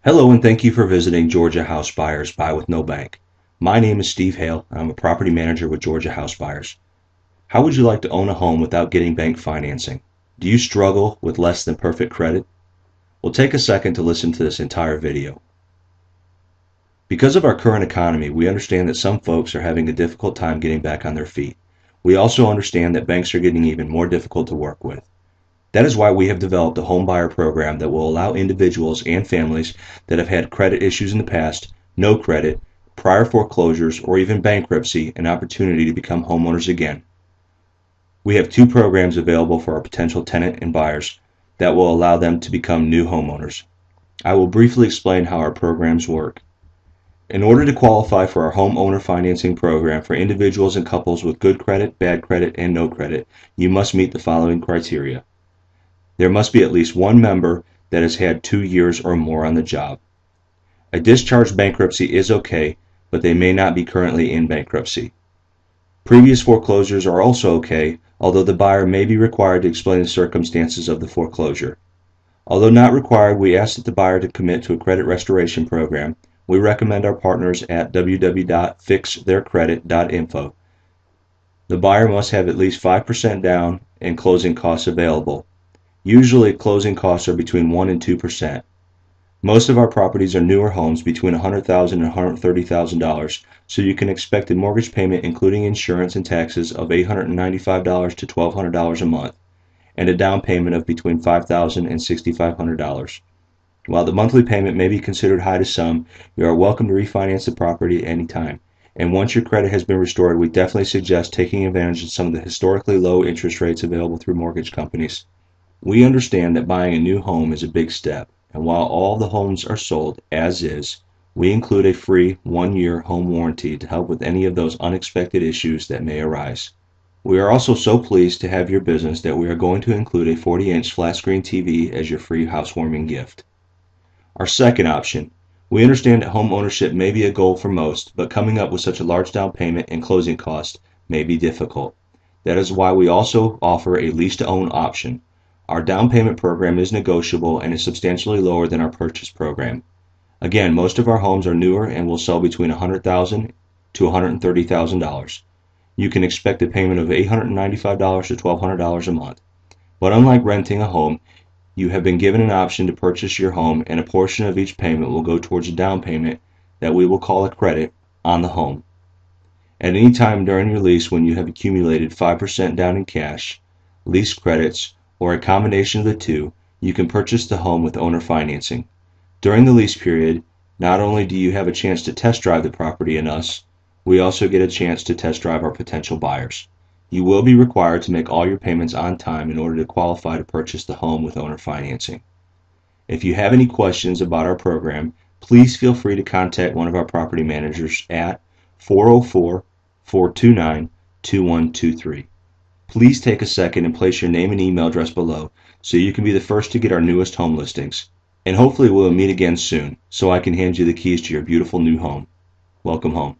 Hello and thank you for visiting Georgia House Buyers Buy with No Bank. My name is Steve Hale and I'm a property manager with Georgia House Buyers. How would you like to own a home without getting bank financing? Do you struggle with less than perfect credit? Well, take a second to listen to this entire video. Because of our current economy, we understand that some folks are having a difficult time getting back on their feet. We also understand that banks are getting even more difficult to work with. That is why we have developed a home buyer program that will allow individuals and families that have had credit issues in the past, no credit, prior foreclosures, or even bankruptcy an opportunity to become homeowners again. We have two programs available for our potential tenant and buyers that will allow them to become new homeowners. I will briefly explain how our programs work. In order to qualify for our homeowner financing program for individuals and couples with good credit, bad credit, and no credit, you must meet the following criteria. There must be at least one member that has had 2 years or more on the job. A discharged bankruptcy is okay, but they may not be currently in bankruptcy. Previous foreclosures are also okay, although the buyer may be required to explain the circumstances of the foreclosure. Although not required, we ask that the buyer to commit to a credit restoration program. We recommend our partners at www.fixtheircredit.info. The buyer must have at least 5% down and closing costs available. Usually closing costs are between 1 and 2%. Most of our properties are newer homes between $100,000 and $130,000, so you can expect a mortgage payment including insurance and taxes of $895 to $1,200 a month, and a down payment of between $5,000 and $6,500. While the monthly payment may be considered high to some, you are welcome to refinance the property at any time. And once your credit has been restored, we definitely suggest taking advantage of some of the historically low interest rates available through mortgage companies. We understand that buying a new home is a big step, and while all the homes are sold as is, we include a free 1-year home warranty to help with any of those unexpected issues that may arise. We are also so pleased to have your business that we are going to include a 40-inch flat screen TV as your free housewarming gift. Our second option. We understand that home ownership may be a goal for most, but coming up with such a large down payment and closing costs may be difficult. That is why we also offer a lease-to-own option. Our down payment program is negotiable and is substantially lower than our purchase program. Again, most of our homes are newer and will sell between $100,000 to $130,000. You can expect a payment of $895 to $1,200 a month. But unlike renting a home, you have been given an option to purchase your home, and a portion of each payment will go towards a down payment that we will call a credit on the home. At any time during your lease when you have accumulated 5% down in cash, lease credits, or a combination of the two, you can purchase the home with owner financing. During the lease period, not only do you have a chance to test drive the property and us, we also get a chance to test drive our potential buyers. You will be required to make all your payments on time in order to qualify to purchase the home with owner financing. If you have any questions about our program, please feel free to contact one of our property managers at 404-429-2123. Please take a second and place your name and email address below so you can be the first to get our newest home listings. And hopefully we'll meet again soon so I can hand you the keys to your beautiful new home. Welcome home.